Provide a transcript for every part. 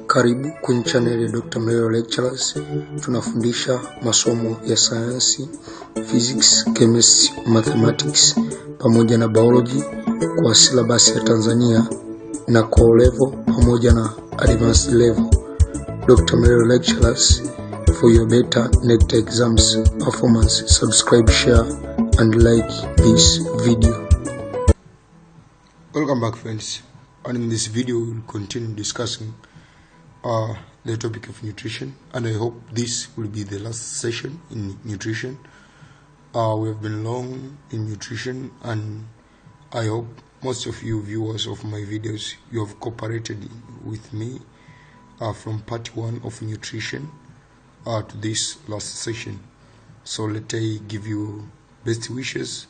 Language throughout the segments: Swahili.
Karibu kwenye channel ya Dr. Mlelwa Lectures. Tunafundisha masomo ya sayansi, physics, chemistry, mathematics pamoja na biology kwa syllabus ya Tanzania na kwa O-level pamoja na advanced level. Dr. Mlelwa Lectures, for your better NECTA EXAMS performance. Subscribe, share and like this video. Welcome back, friends, and in this video we will continue discussing the topic of nutrition, and I hope this will be the last session in nutrition. We have been long in nutrition, and I hope most of you viewers of my videos, you have cooperated with me from part 1 of nutrition to this last session. So let I give you best wishes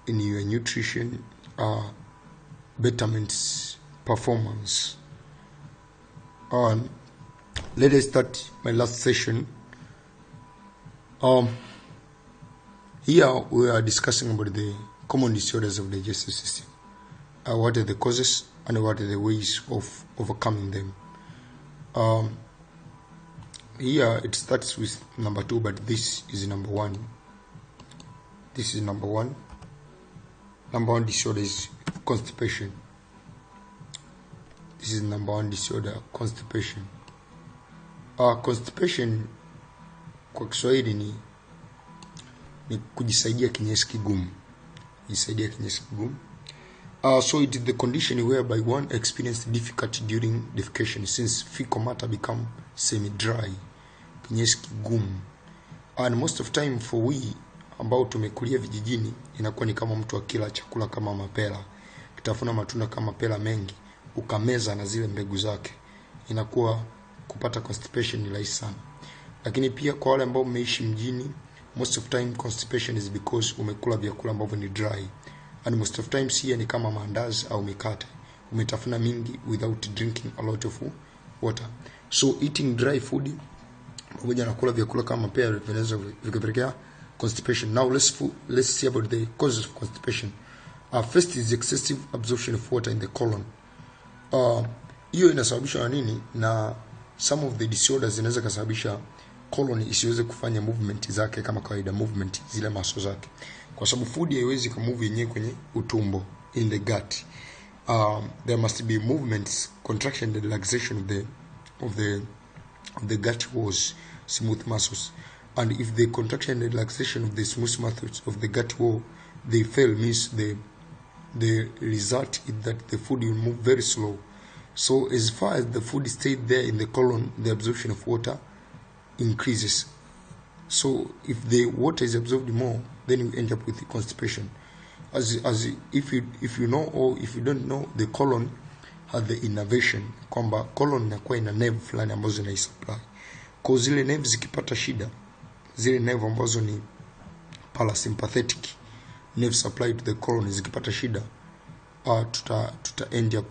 in your nutrition betterment performance. Let us start my last session. Here we are discussing about the common disorders of the digestive system. What are the causes and what are the ways of overcoming them. Here it starts with number 2, but this is number 1. This is number 1. Number 1 disorder is constipation. This is number 1 disorder, constipation. Constipation kwa Kiswahili ni kujisaidia kinyesi kigumu. Kujisaidia kinyesi kigumu. So it is the condition whereby one experiences difficulty during defecation, since fecal matter become semi-dry. Kinyesi kigumu. And most of time for we ambao tumekulia vijijini, inakuwa ni kama mtu akila chakula kama mapela, kitafuna matunda kama mapela mengi, ukameza na zile mbegu zake, inakuwa kupata constipation ni rahisi sana. Lakini pia kwa wale ambao mmeishi mjini, most of time constipation is because umekula vyakula ambavyo ni dry. And most of times here ni kama maandazi au mikate, umetafuna mingi without drinking a lot of water. So eating dry food pamoja na kula vyakula kama mapera vinaweza vikapelekea constipation. Now let's see about the causes of constipation. First is excessive absorption of water in the colon. Hiyo inasababishwa na nini? Na some of the disorders zinaweza kusababisha colon isiweze kufanya movement zake kama kawaida, movement zile muscles zake, kwa sababu food haiwezi kumove yenyewe kwenye utumbo, in the gut. There must be movements, contraction and relaxation of the gut walls, smooth muscles. And if the contraction and relaxation of the smooth muscles of the gut wall they fail, means the result is that the food will move very slow. So as far as the food stayed there in the colon, the absorption of water increases. So if the water is absorbed more, then you end up with the constipation. If you know or if you don't know, the colon has the innervation, kwamba colon inakuwa ina nerve fulani ambazo zinai-supply. Kwa zile nerves zikipata shida, zile nerve ambazo ni parasympathetic nerve supply to the colon zikipata shida, tuta end up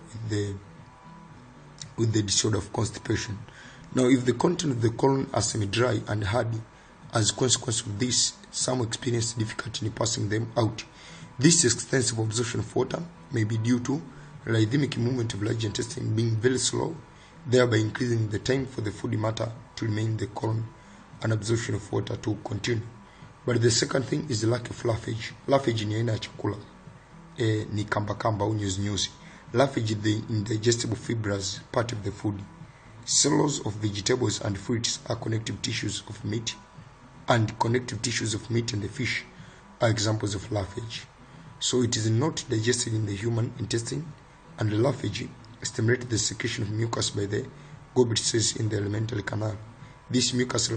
with the disorder of constipation. Now, if the content of the colon are semi-dry and hard, as a consequence of this, some experience difficulty in passing them out. This extensive absorption of water may be due to rhythmic movement of large intestine being very slow, thereby increasing the time for the food matter to remain in the colon and absorption of water to continue. But the second thing is the lack of loughage. Loughage ni aina ya chakula, ni kamba au nyuzi. Loughage is the indigestible fibrous part of the food. Cells of vegetables and fruits are connective tissues of meat, and connective tissues of meat and the fish are examples of loughage. So it is not digested in the human intestine, and the loughage stimulates the secretion of mucus by the goblet cells in the alimentary canal. This mucus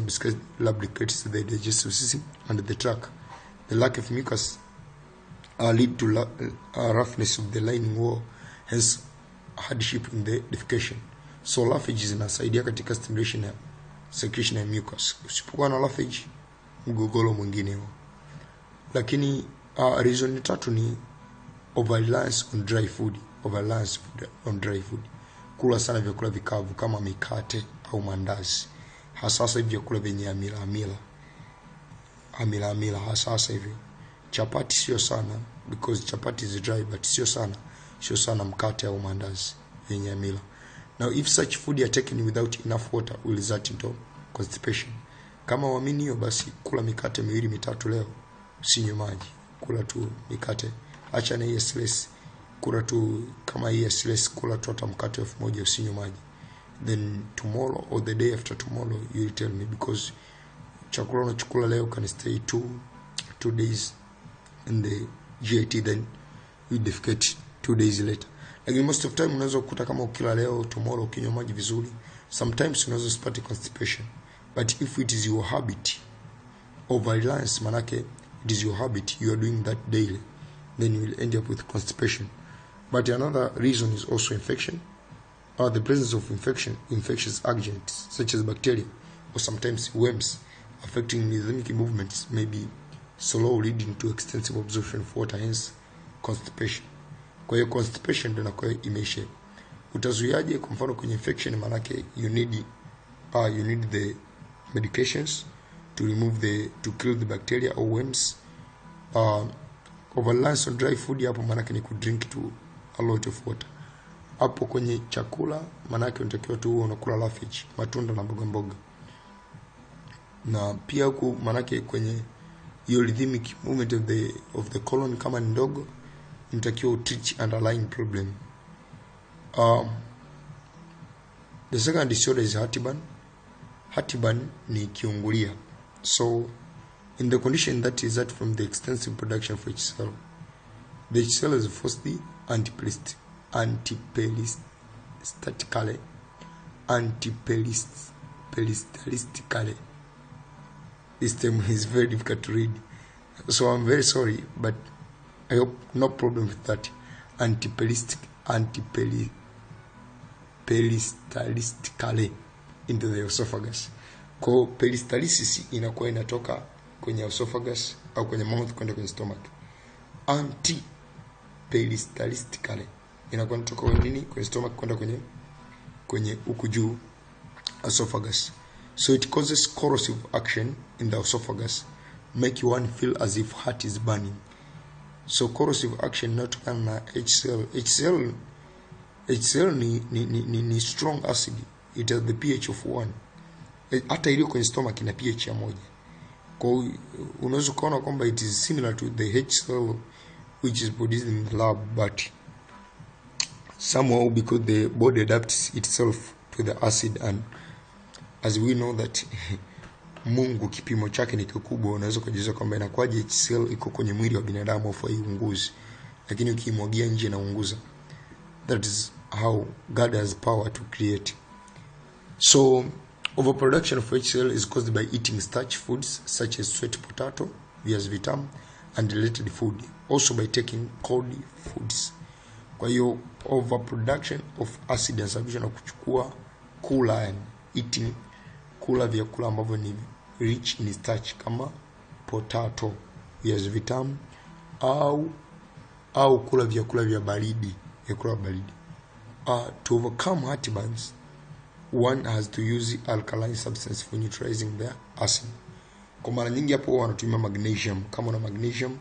lubricates the digestive system and the tract. The lack of mucus lead to roughness of the lining wall, hence hardship in the defecation. So loughage zinasaidia katika stimulation ya secretion ya mucus. Usipokuwa na loughage, mgogoro mwingine huo. Lakini reason tatu ni over-reliance on dry food. Over-reliance on dry food. Kula sana vyakula vikavu kama mikate au mandazi. Hasa hivi vyakula vyenye amila hasa hivi. Chapati sio sana, because chapati is dry, but sio sana mkate au mandazi vyenye amila. Now if such food are taken without enough water will result into constipation. Kama uamini hiyo, basi kula mikate 2-3 leo, usinywe maji. Kula tu mikate, acha na hiyo stress. Kula tu kama hiyo stress, kula tu hata mkate 1,000, usinywe maji. Then tomorrow or the day after tomorrow you will tell me, because chakula unachukula leo can stay 2 days in the GIT, then you defecate 2 days later. Lakini most of time unaweza kukuta kama ukila leo, tomorrow ukinywa maji vizuri, sometimes unaweza usipate constipation. But if it is your habit of reliance, manake it is your habit, you are doing that daily, then you will end up with constipation. But another reason is also infection, or the presence of infectious agents such as bacteria or sometimes worms affecting rhythmic movements may be slow, leading to extensive absorption of water, hence constipation. Kwa hiyo constipation ndio inakuwa imeisha. Utazuiaje? Kwa mfano kwenye infection, manake you need the medications to kill the bacteria or worms. Overreliance on dry food, hapo manake ni drink to a lot of water. Hapo kwenye chakula manake unatakiwa tu unakula roughage, matunda na mboga. Na pia huku manake kwenye hiyo rhythmic movement of the colon kama ni ndogo, unatakiwa treat underlying problem. The second disorder is heartburn. Heartburn ni kiungulia. So in the condition that is that from the extensive production of HCl. The HCl is firstly antiperistaltically. This term is very difficult to read, so I'm very sorry, but I hope no problem with that. Antiperistaltically into the esophagus. Kwa peristalsis inakuwa inatoka kwenye esophagus au kwenye mouth kwenda kwenye stomach. Antiperistaltically inakuwa inatoka kwenye stomach kwenda kwenye huku juu esophagus. So it causes corrosive action in the esophagus, make one feel as if heart is burning. So corrosive action inatokana na HCl. HCl ni strong acid. It has the pH of 1. Hata iliyo kwenye stomach ina pH ya 1. Kwa unaweza kuona kwamba it is similar to the HCl which is produced in the lab, but somehow because the body adapts itself to the acid, and as we know that Mungu kipimo chake ni kikubwa, unaweza kujiuliza kwamba inakwaje HCl iko kwenye mwili wa binadamu afu haiunguzi, lakini ukimwagia nje na unguza. That is how God has power to create. So overproduction of HCl is caused by eating starch foods such as sweet potato, viazi vitamu, and related food, also by taking cold foods. Kwa hiyo overproduction of acid inasababishwa na kuchukua kula, and eating kula vyakula ambavyo ni rich in starch kama potato, viazi vitamu, au kula vyakula vya baridi, vyakula baridi. To overcome heartburns, one has to use alkaline substance for neutralizing the acid. Kwa mara nyingi hapo wanatumia magnesium. Kama una magnesium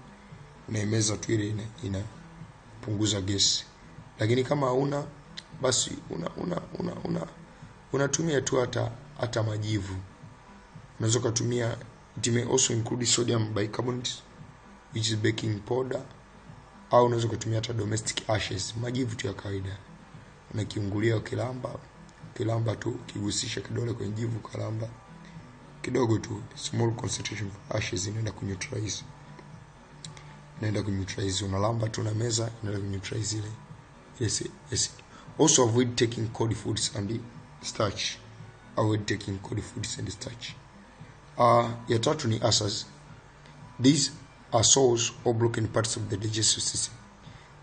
unaimeza tu ile inapunguza gesi. Lakini kama hauna, basi unatumia tu hata majivu. Unaweza kutumia, it may also include sodium bicarbonate which is baking powder, au unaweza kutumia hata domestic ashes, majivu tu ya kawaida. Unakiungulia ukilamba tu, kigusisha kidole kwenye jivu kalamba kidogo tu, small concentration of ashes inaenda kuneutralize. Unalamba tu na meza, inaenda kuneutralize ile. Yes. Also avoid taking cold foods and starch. Ya tatu ni ulcers. These are sores or broken parts of the digestive system.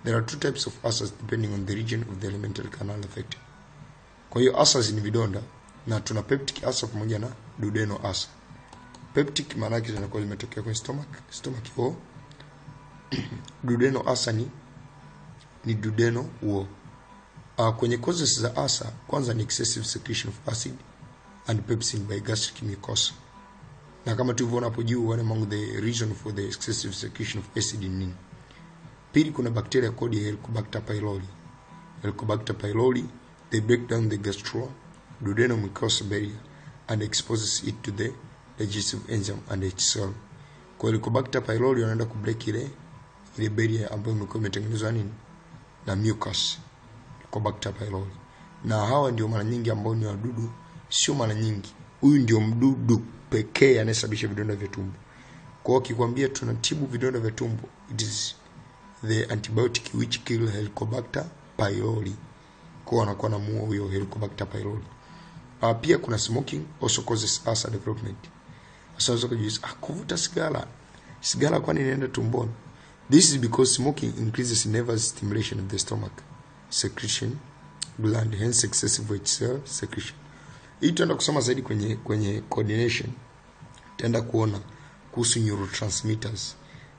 There are 2 types of ulcers depending on the region of the alimentary canal affected. Kwa hiyo ulcers ni vidonda, na tuna peptic ulcer pamoja na duodenal ulcer. Peptic maana yake zinakuwa zimetokea kwenye stomach wall. Duodenal ulcer ni duodenal wall. Kwenye causes za ulcer, kwanza ni excessive secretion of acid and pepsin by gastric mucosa. Na kama tulivyoona hapo juu, one among the reason for the excessive secretion of acid in nini? Pili, kuna bacteria called Helicobacter pylori. Helicobacter pylori they break down the gastroduodenal mucosal barrier and exposes it to the digestive enzyme and its cell. Kwa Helicobacter pylori wanaenda kubreak ile barrier ambayo imekuwa imetengenezwa nini na mucus, Helicobacter pylori. Na hawa ndio mara nyingi ambao ni wadudu, sio mara nyingi. Huyu ndio mdudu pekee anayesababisha vidonda vya tumbo. Kwa hiyo kikwambia tunatibu vidonda vya tumbo, it is the antibiotic which kill Helicobacter pylori. Kwa anakuwa na muo huyo Helicobacter pylori. Pia kuna smoking also causes ulcer development. Sasa unaweza kujiuliza, kuvuta sigara kwani inaenda tumboni? This is because smoking increases nervous stimulation of the stomach secretion gland, hence excessive HCl secretion. Hii tutaenda kusoma zaidi kwenye coordination. Tutaenda kuona kuhusu neurotransmitters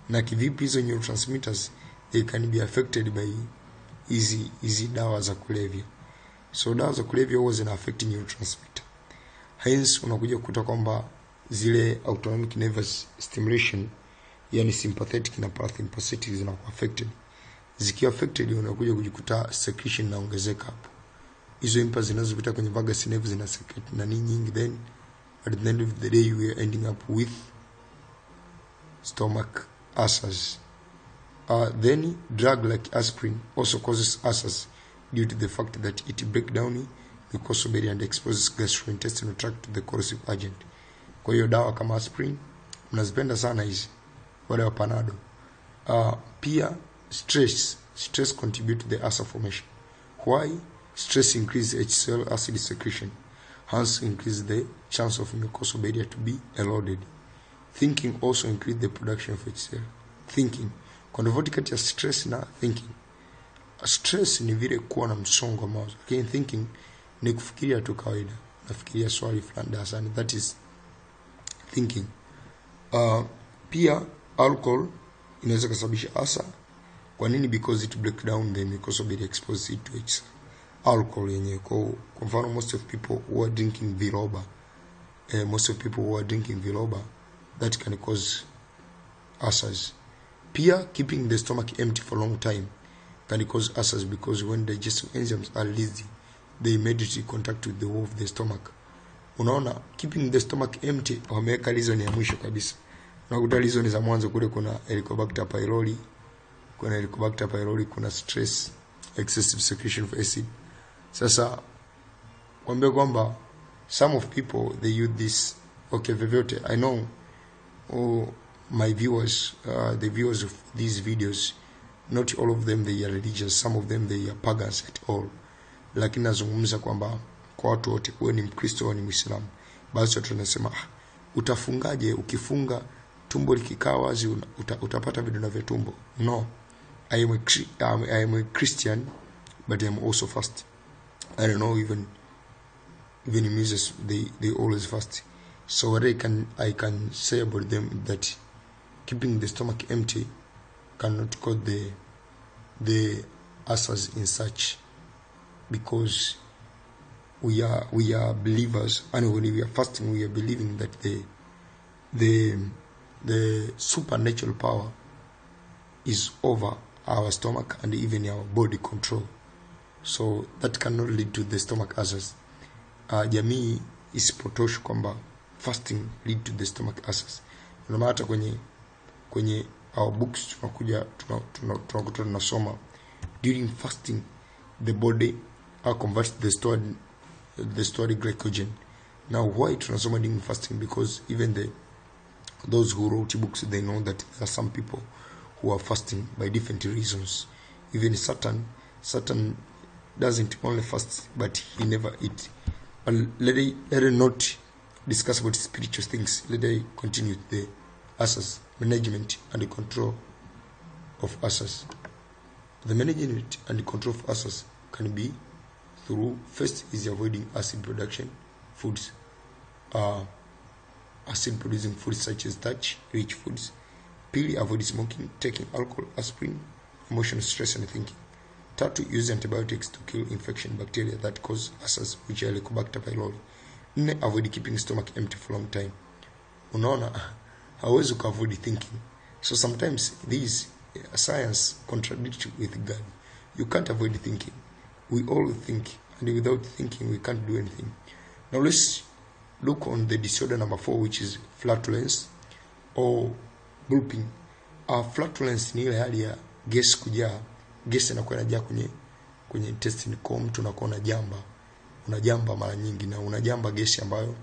na kivipi hizo neurotransmitters they can be affected by hizi dawa za kulevya. So dawa za kulevya huwa zina affect neurotransmitter. Hence unakuja kukuta kwamba zile autonomic nervous stimulation, yani sympathetic na parasympathetic zinakuwa affected. Zikiwa affected unakuja kujikuta secretion inaongezeka hapo. Hizo impulse zinazopita kwenye vagus nerve zina secrete na nini nyingi, then at the end of the day you are ending up with stomach ulcers. Then drug like aspirin also causes ulcers due to the fact that it breaks down mucosal barrier and exposes gastrointestinal tract to the corrosive agent. Kwa hiyo dawa kama aspirin mnazipenda sana hizi, wale wa panado. Pia stress contribute to the ulcer formation. Why? Stress increases HCl acid secretion, hence increase the chance of mucosal barrier to be eroded. Thinking also increase the production of HCl. Thinking, kuna tofauti kati ya stress na thinking. Stress ni vile kuwa na msongo wa mawazo, lakini thinking ni kufikiria tu kawaida, nafikiria swali fulani darasani, that is thinking. Pia alcohol inaweza kusababisha ulcer. Kwa nini? Because it break down the mucosal barrier, exposes it to HCl. Alcohol yenyewe, kwa mfano most of people who are drinking viroba, that can cause ulcers. Pia keeping the stomach empty for a long time can cause ulcers, because when digestive enzymes are released, they immediately contact with the wall of the stomach. Unaona, keeping the stomach empty, wameweka reason ya mwisho kabisa. Unakuta reason za mwanzo kule kuna Helicobacter pylori, kuna stress, excessive secretion of acid. Sasa kwambia kwamba some of people they use this, okay, vyovyote. I know my viewers, the viewers of these videos, not all of them they are religious, some of them they are pagans at all. Lakini nazungumza kwamba kwa watu wote, wewe ni Mkristo au ni Muislamu, basi watu wanasema utafungaje? Ukifunga tumbo likikaa wazi utapata vidonda vya tumbo. No, I am a Christian, but I am also fast. I don't know, even in Moses they always fast. So what I can say about them that keeping the stomach empty cannot cause the ulcers in such, because we are believers, and when we are fasting we are believing that the supernatural power is over our stomach and even our body control, so that cannot lead to the stomach ulcers. Jamii isipotoshwe kwamba fasting lead to the stomach ulcers. Ndio maana kwenye our books tunakuta tunasoma during fasting the body converts the stored glycogen. Now why tunasoma during fasting? Because even those who wrote books, they know that there are some people who are fasting by different reasons. Even Satan doesn't only fast, but he never eat. But let us not discuss about spiritual things. Let us continue with the ulcers, management and the control of ulcers. The management and the control of ulcers can be through, first is avoiding acid production foods, acid producing foods such as starch rich foods. Pili, avoid smoking, taking alcohol, aspirin, emotional stress and thinking. Tatu, use antibiotics to kill infection bacteria that cause ulcers, which are Helicobacter pylori. Nne, avoid keeping stomach empty for a long time. Unaona, hauwezi avoid thinking. So sometimes these science contradict with God. You can't avoid thinking. We all think, and without thinking we can't do anything. Now let's look on the disorder number 4, which is flatulence or burping. Flatulence ni ile hali ya gas kujaa, gas inakuwa inajaa kwenye intestine, kwa mtu unakuwa unajamba mara nyingi, na unajamba gesi ambayo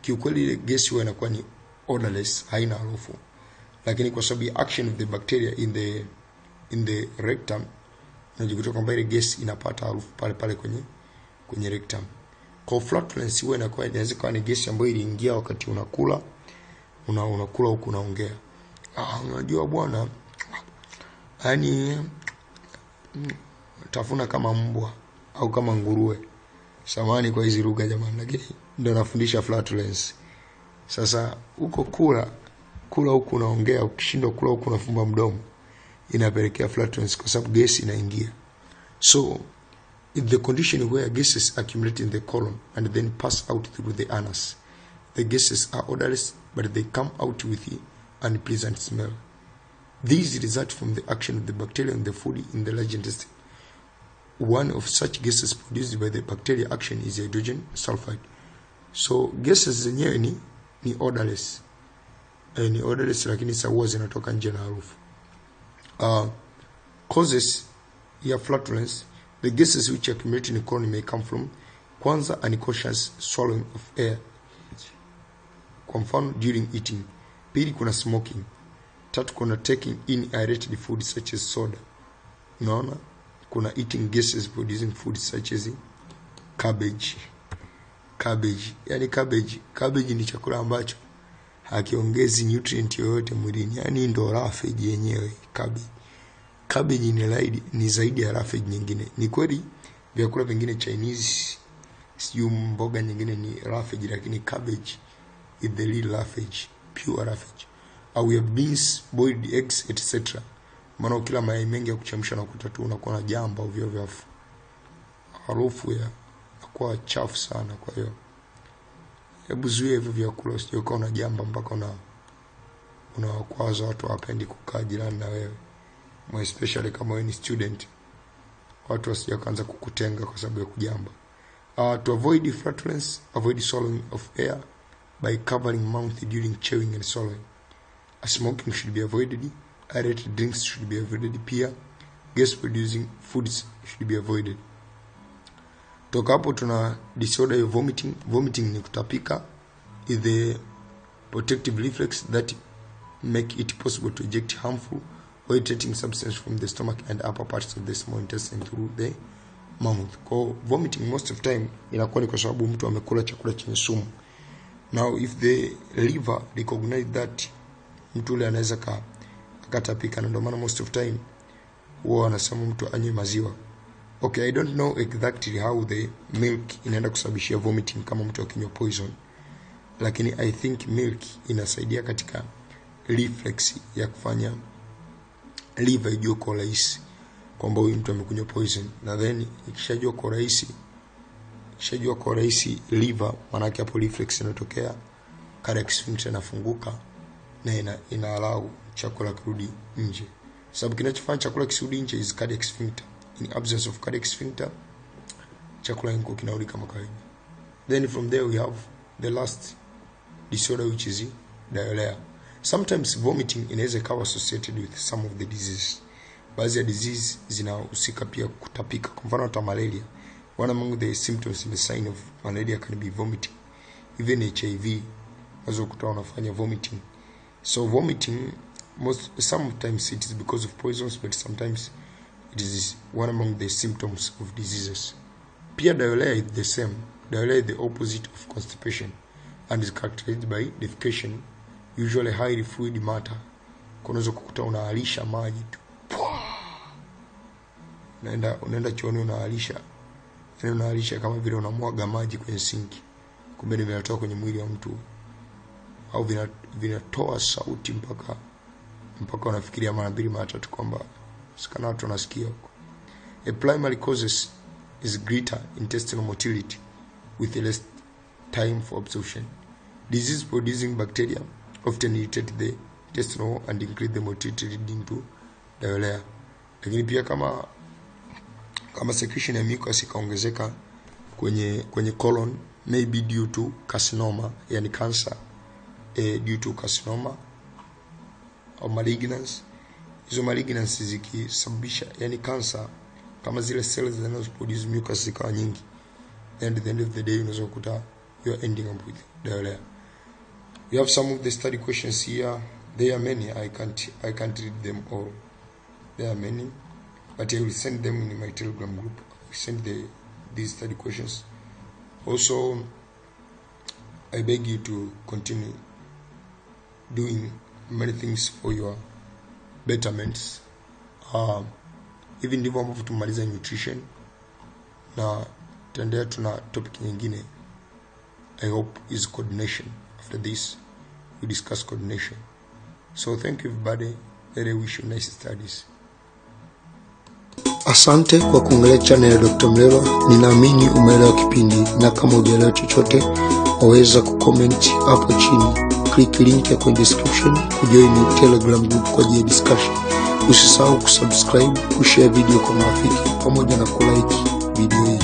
kiukweli ile gesi huwa inakuwa ni odorless, haina harufu, lakini kwa sababu ya action of the bacteria in the rectum unajikuta kwamba ile gesi inapata harufu pale kwenye rectum. Kwa flatulence huwa inakuwa inaweza kuwa ni gesi ambayo iliingia wakati unakula huku unaongea. Unajua bwana, yani tafuna kama mbwa au kama nguruwe. Samahani kwa hizi lugha jamani, lakini ndio nafundisha flatulence. Sasa uko kula huku unaongea, ukishindwa kula huku unafumba mdomo, inapelekea flatulence kwa sababu gesi inaingia. So in the condition where gases accumulate in the colon and then pass out through the anus, the gases are odorless but they come out with an unpleasant smell. These result from the action of the bacteria on the food in the large intestine. One of such gases produced by the bacteria action is hydrogen sulfide. So gases zenyewe ni odorless. Ni odorless lakini sawa zinatoka nje na harufu. Causes ya flatulence, the gases which accumulate in the colon may come from, kwanza, unconscious swallowing of air, kwa mfano during eating. Pili, kuna smoking. Tatu, kuna taking in aerated food such as soda. Unaona? Kuna eating gases producing food such as cabbage. Yani cabbage ni chakula ambacho hakiongezi nutrient yoyote mwilini. Yani ndo ravage yenyewe cabbage. Cabbage ni zaidi ya ravage nyingine. Ni kweli vyakula vingine Chinese, sio mboga nyingine ni ravage, lakini cabbage is the real ravage, pure ravage. We have beans, boiled eggs, etc. Maana kila mayai mengi ya kuchemsha na kutatu unakuwa na jamba ovyo ovyo, harufu ya kwa chafu sana. Kwa hiyo hebu zuia hivyo vyakula, usije ukawa na jamba mpaka unawakwaza watu wapendi kukaa jirani na wewe, more especially kama wewe ni student. Watu wasije kaanza kukutenga kwa sababu ya kujamba. To avoid flatulence, avoid swallowing of air by covering mouth during chewing and swallowing. Smoking should be avoided. Aerated drinks should be avoided. Pia gas producing foods should be avoided. Toka hapo tuna disorder ya vomiting. Vomiting ni kutapika, is the protective reflex that make it possible to eject harmful or irritating substance from the stomach and upper parts of the small intestine through the mouth. Kwa vomiting most of time inakuwa ni kwa sababu mtu amekula chakula chenye sumu. Now if the liver recognize that mtu ule anaweza akatapika, na ndio maana most of time huwa wanasema mtu anywe maziwa. Okay, I don't know exactly how the milk inaenda kusababishia vomiting kama mtu akinywa poison, lakini I think milk inasaidia katika reflex ya kufanya liver ijue kwa rahisi kwamba huyu mtu amekunywa poison, na then ikishajua kwa rahisi liver, maana yake hapo reflex inatokea, cardiac sphincter inafunguka na ina allow chakula kurudi nje. Sababu kinachofanya chakula kisirudi nje is cardiac sphincter. In absence of cardiac sphincter, chakula inko kinarudi kama kawaida. Then from there we have the last disorder, which is diarrhea. Sometimes vomiting inaweza kuwa associated with some of the diseases. Baadhi ya disease zinahusika pia kutapika. Kwa mfano hata malaria. One among the symptoms and the sign of malaria can be vomiting. Even HIV unaweza kutoa unafanya vomiting. So vomiting sometimes it is because of poisons, but sometimes it is one among the symptoms of diseases. Pia diarrhea is the same. Diarrhea is the opposite of constipation and is characterized by defecation, usually highly fluid matter. Kunaweza kukuta unaalisha maji tu. Unaenda chooni unaalisha kama vile unamwaga maji kwenye sinki. Kumbe vinatoka kwenye mwili wa mtu, au vinatoa sauti mpaka unafikiria mara mbili mara tatu kwamba sikana watu wanasikia huko. A primary causes is greater intestinal motility with less time for absorption. Disease producing bacteria often irritate the intestinal wall and increase the motility leading to diarrhea. Lakini pia kama kama secretion ya mucus ikaongezeka kwenye colon, maybe due to carcinoma, yani cancer, due to carcinoma au malignancy. Hizo malignancy zikisababisha yani cancer, kama zile cells zinazo produce mucus zikawa nyingi, and at the end of the day unaweza kukuta you are ending up with diarrhea. We have some of the study questions here. There are many. I can't read them all. There are many, but I will send them in my Telegram group. I send these study questions. Also, I beg you to continue doing many things for your betterments. Hivi ndivyo ambavyo tumaliza nutrition, na tuendelea tuna topic nyingine. I hope is coordination. After this we discuss coordination. So thank you everybody. I wish you nice studies. Asante kwa kuangalia channel ya Dr. Mlelwa. Ninaamini umeelewa kipindi, na kama hujaelewa chochote waweza kucomment hapo chini. Click link ya kwenye description kujoin Telegram group kwa ajili ya discussion. Usisahau kusubscribe, kushare video kwa marafiki pamoja na kulike video hii.